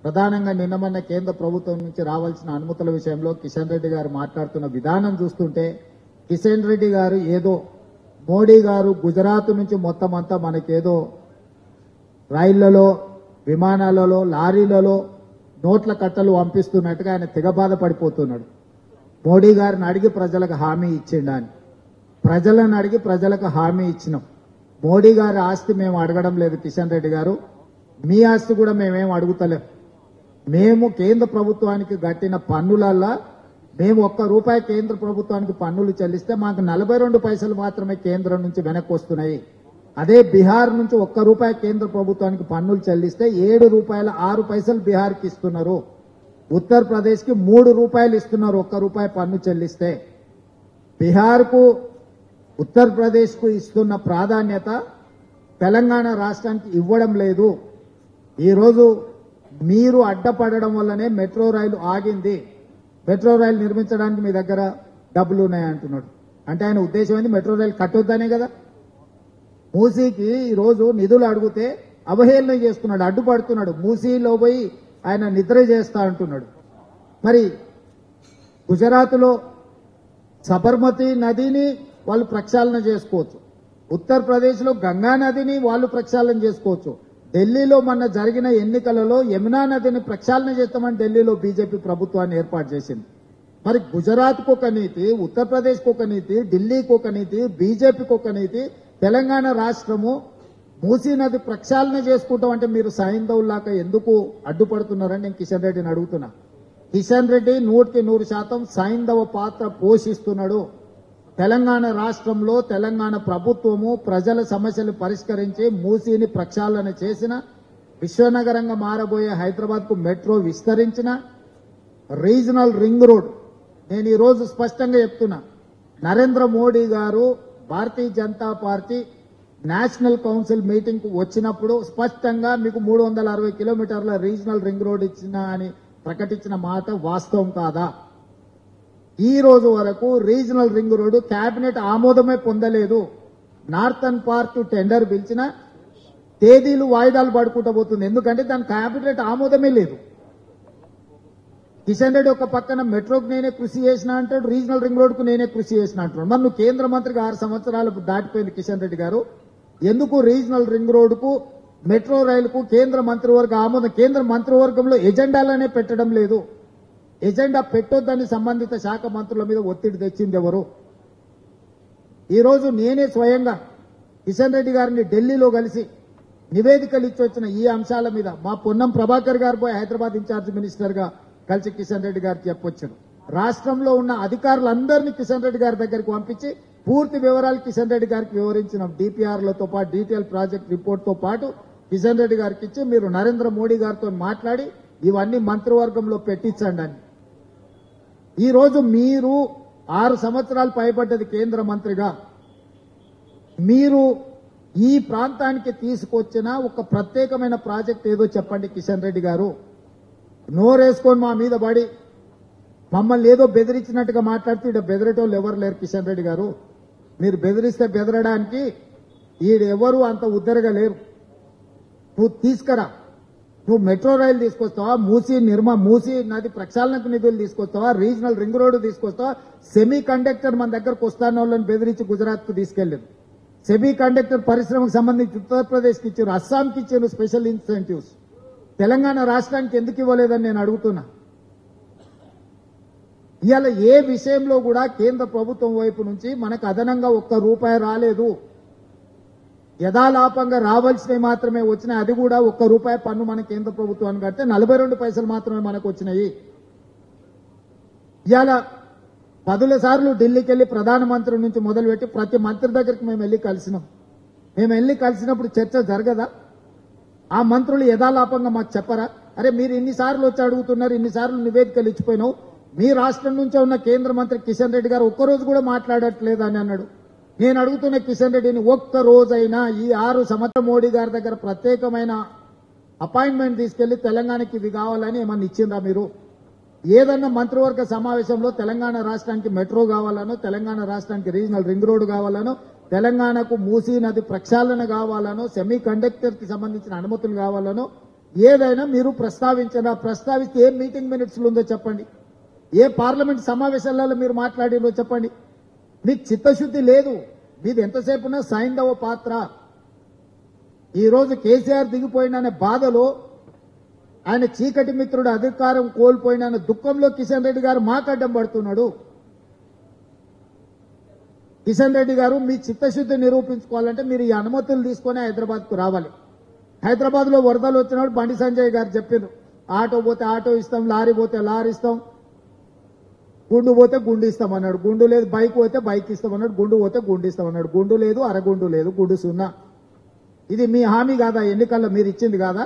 ప్రధానంగా నిన్నమన్న కేంద్ర ప్రభుత్వం నుంచి రావాల్సిన అనుమతుల విషయంలో కిషన్ రెడ్డి గారు మాట్లాడుతున్న విధానం చూస్తుంటే కిషన్ రెడ్డి గారు ఏదో మోడీ గారు గుజరాత్ నుంచి మొత్తం అంతా మనకేదో రైళ్లలో విమానాలలో లారీలలో నోట్ల కట్టలు పంపిస్తున్నట్టుగా ఆయన తెగబాధ పడిపోతున్నాడు. మోడీ గారిని అడిగి ప్రజలకు హామీ ఇచ్చిండా అని. ప్రజలను అడిగి ప్రజలకు హామీ ఇచ్చినాం. మోడీ గారి ఆస్తి మేము అడగడం లేదు కిషన్ రెడ్డి గారు, మీ ఆస్తి కూడా మేమేం అడుగుతలేం. మేము కేంద్ర ప్రభుత్వానికి కట్టిన పన్నులల్లా మేము ₹1 కేంద్ర ప్రభుత్వానికి పన్నులు చెల్లిస్తే మాకు 42 పైసలు మాత్రమే కేంద్రం నుంచి వెనక్కి వస్తున్నాయి. అదే బీహార్ నుంచి ₹1 కేంద్ర ప్రభుత్వానికి పన్నులు చెల్లిస్తే ₹7.06 బీహార్కి ఇస్తున్నారు. ఉత్తరప్రదేశ్ కి ₹3 ఇస్తున్నారు ₹1 పన్ను చెల్లిస్తే. బీహార్కు ఉత్తరప్రదేశ్ కు ఇస్తున్న ప్రాధాన్యత తెలంగాణ రాష్ట్రానికి ఇవ్వడం లేదు. ఈరోజు మీరు అడ్డపడడం వల్లనే మెట్రో రైలు ఆగింది. మెట్రో రైలు నిర్మించడానికి మీ దగ్గర డబ్బులు ఉన్నాయంటున్నాడు. అంటే ఆయన ఉద్దేశం ఏంది? మెట్రో రైలు కట్టొద్దనే కదా. మూసీకి ఈరోజు నిధులు అడిగితే అవహేళన చేస్తున్నాడు, అడ్డుపడుతున్నాడు. మూసీలో పోయి ఆయన నిద్ర చేస్తా అంటున్నాడు. మరి గుజరాత్లో సబర్మతి నదిని వాళ్ళు ప్రక్షాళన చేసుకోవచ్చు, ఉత్తరప్రదేశ్లో గంగా నదిని వాళ్ళు ప్రక్షాళన చేసుకోవచ్చు. ఢిల్లీలో మొన్న జరిగిన ఎన్నికలలో యమునా నదిని ప్రక్షాళన చేస్తామని ఢిల్లీలో బీజేపీ ప్రభుత్వాన్ని ఏర్పాటు చేసింది. మరి గుజరాత్కు ఒక నీతి, ఉత్తరప్రదేశ్కు ఒక నీతి, ఢిల్లీకి ఒక నీతి, బీజేపీకి ఒక నీతి, తెలంగాణ రాష్ట్రము మూసీ నది ప్రక్షాళన చేసుకుంటాం అంటే మీరు సైంధవులాగా ఎందుకు అడ్డుపడుతున్నారని నేను కిషన్ రెడ్డిని అడుగుతున్నా. కిషన్ రెడ్డి 100% సైంధవ పాత్ర పోషిస్తున్నాడు. తెలంగాణ రాష్ట్రంలో తెలంగాణ ప్రభుత్వము ప్రజల సమస్యలు పరిష్కరించి మూసీని ప్రక్షాళన చేసిన, విశ్వనగరంగా మారబోయే హైదరాబాద్ కు మెట్రో విస్తరించిన, రీజనల్ రింగ్ రోడ్. నేను ఈ రోజు స్పష్టంగా చెప్తున్నా, నరేంద్ర మోడీ గారు Bharatiya Janata party national council meeting కు వచ్చినప్పుడు స్పష్టంగా మీకు 360 కిలోమీటర్ల రీజనల్ రింగ్ రోడ్ ఇచ్చిన అని ప్రకటించిన మాట వాస్తవం కాదా? ఈ రోజు వరకు రీజనల్ రింగ్ రోడ్డు కేబినెట్ ఆమోదమే పొందలేదు. నార్థన్ పార్ట్ టెండర్ పిలిచిన తేదీలు వాయిదాలు పడుకుంటూ పోతుంది. ఎందుకంటే దాని కేబినెట్ ఆమోదమే లేదు. కిషన్ రెడ్డి ఒక పక్కన మెట్రోకు నేనే కృషి చేసిన అంటాడు, రీజనల్ రింగ్ రోడ్ కు నేనే కృషి చేసిన అంటున్నాడు. మరి నువ్వు కేంద్ర మంత్రికి 6 సంవత్సరాలు దాటిపోయింది కిషన్ రెడ్డి గారు. ఎందుకు రీజనల్ రింగ్ రోడ్ కు మెట్రో రైలుకు కేంద్ర మంత్రివర్గ ఆమోదం, కేంద్ర మంత్రివర్గంలో ఎజెండాలనే పెట్టడం లేదు? ఎజెండా పెట్టొద్దని సంబంధిత శాఖ మంత్రుల మీద ఒత్తిడి తెచ్చింది ఎవరు? ఈ రోజు నేనే స్వయంగా కిషన్ రెడ్డి గారిని ఢిల్లీలో కలిసి నివేదికలు ఇచ్చి వచ్చిన ఈ అంశాల మీద మా పొన్నం ప్రభాకర్ గారు పోయి హైదరాబాద్ ఇన్ఛార్జ్ మినిస్టర్ గా కలిసి కిషన్ రెడ్డి గారికి చెప్పొచ్చారు. రాష్ట్రంలో ఉన్న అధికారులందరినీ కిషన్ రెడ్డి గారి దగ్గరికి పంపించి పూర్తి వివరాలు కిషన్ రెడ్డి గారికి వివరించిన, డిపిఆర్లతో పాటు డీటెయిల్ ప్రాజెక్ట్ రిపోర్ట్ తో పాటు కిషన్ రెడ్డి గారికి ఇచ్చి మీరు నరేంద్ర మోడీ గారితో మాట్లాడి ఇవన్నీ మంత్రివర్గంలో పెట్టించండి అని. ఈ రోజు మీరు 6 సంవత్సరాలు పైబడ్డది కేంద్ర మంత్రిగా, మీరు ఈ ప్రాంతానికి తీసుకొచ్చిన ఒక ప్రత్యేకమైన ప్రాజెక్ట్ ఏదో చెప్పండి కిషన్ రెడ్డి గారు. నోరేసుకొని మా మీద పడి మమ్మల్ని ఏదో బెదిరించినట్టుగా మాట్లాడుతూ ఇక్కడ బెదిరేటోళ్ళు ఎవరు లేరు కిషన్ రెడ్డి గారు. మీరు బెదిరిస్తే బెదరడానికి ఈడెవరు అంత ఉద్దరగా లేరు. నువ్వు తీసుకురా, నువ్వు మెట్రో రైలు తీసుకొస్తావా, మూసీ నది ప్రక్షాళనకు నిధులు తీసుకొస్తావా, రీజనల్ రింగ్ రోడ్డు తీసుకొస్తావా, సెమీ కండక్టర్ మన దగ్గరకు వస్తాన వాళ్ళని బెదిరించి గుజరాత్ కు తీసుకెళ్లారు. సెమీ కండక్టర్ పరిశ్రమకు సంబంధించి ఉత్తరప్రదేశ్కి ఇచ్చారు, అస్సాంకి ఇచ్చారు స్పెషల్ ఇన్సెంటివ్స్. తెలంగాణ రాష్ట్రానికి ఎందుకు ఇవ్వలేదని నేను అడుగుతున్నా. ఇవాళ ఏ విషయంలో కూడా కేంద్ర ప్రభుత్వం వైపు నుంచి మనకు అదనంగా ₹1 రాలేదు. యథాలాపంగా రావాల్సినవి మాత్రమే వచ్చినాయి. అది కూడా ₹1 పన్ను మన కేంద్ర ప్రభుత్వానికి కడితే 42 పైసలు మాత్రమే మనకు వచ్చినాయి. ఇవాళ 10 సార్లు ఢిల్లీకి వెళ్లి ప్రధానమంత్రి నుంచి మొదలుపెట్టి ప్రతి మంత్రి దగ్గరికి మేము వెళ్లి కలిసినాం. మేము వెళ్లి కలిసినప్పుడు చర్చ జరగదా? ఆ మంత్రులు యథాలాపంగా మాకు చెప్పరా? అరే మీరు ఇన్నిసార్లు వచ్చి అడుగుతున్నారు, ఇన్నిసార్లు నివేదికలు ఇచ్చిపోయినావు, మీ రాష్ట్రం నుంచే ఉన్న కేంద్ర మంత్రి కిషన్ రెడ్డి గారు ఒక్కరోజు కూడా మాట్లాడట్లేదు అని అన్నాడు. నేను అడుగుతున్న కిషన్ రెడ్డిని, ఒక్క రోజైనా ఈ 6 సంవత్సరాలు మోడీ గారి దగ్గర ప్రత్యేకమైన అపాయింట్మెంట్ తీసుకెళ్లి తెలంగాణకి ఇది కావాలని ఏమన్నా ఇచ్చిందా మీరు? ఏదన్నా మంత్రివర్గ సమావేశంలో తెలంగాణ రాష్ట్రానికి మెట్రో కావాలనో, తెలంగాణ రాష్ట్రానికి రీజనల్ రింగ్ రోడ్ కావాలనో, తెలంగాణకు మూసీ నది ప్రక్షాళన కావాలనో, సెమీ కండక్టర్ కి సంబంధించిన అనుమతులు కావాలనో ఏదైనా మీరు ప్రస్తావిస్తే ఏ మీటింగ్ మినిట్స్లో ఉందో చెప్పండి, ఏ పార్లమెంట్ సమావేశాలలో మీరు మాట్లాడినో చెప్పండి. మీకు చిత్తశుద్ధి లేదు, మీది ఎంతసేపు ఉన్నా సైంధవ పాత్ర. ఈ రోజు కేసీఆర్ దిగిపోయిననే బాధలో, ఆయన చీకటి మిత్రుడు అధికారం కోల్పోయిన దుఃఖంలో కిషన్ రెడ్డి గారు మాకడ్డం పడుతున్నాడు. కిషన్ రెడ్డి గారు మీ చిత్తశుద్ధి నిరూపించుకోవాలంటే మీరు ఈ అనుమతులు తీసుకొని హైదరాబాద్కు రావాలి. హైదరాబాద్ లో వరదలు వచ్చినప్పుడు బండి సంజయ్ గారు చెప్పారు, ఆటో పోతే ఆటో ఇస్తాం, లారీ పోతే లారీ ఇస్తాం, గుండు పోతే గుండు ఇస్తాం అన్నాడు. గుండు లేదు. బైక్ పోతే బైక్ ఇస్తాం అన్నాడు. గుండు పోతే గుండు ఇస్తాం అన్నాడు. గుండు లేదు, అరగుండు లేదు, గుండు సున్నా. ఇది మీ హామీ కాదా? ఎన్నికల్లో మీరు ఇచ్చింది కాదా?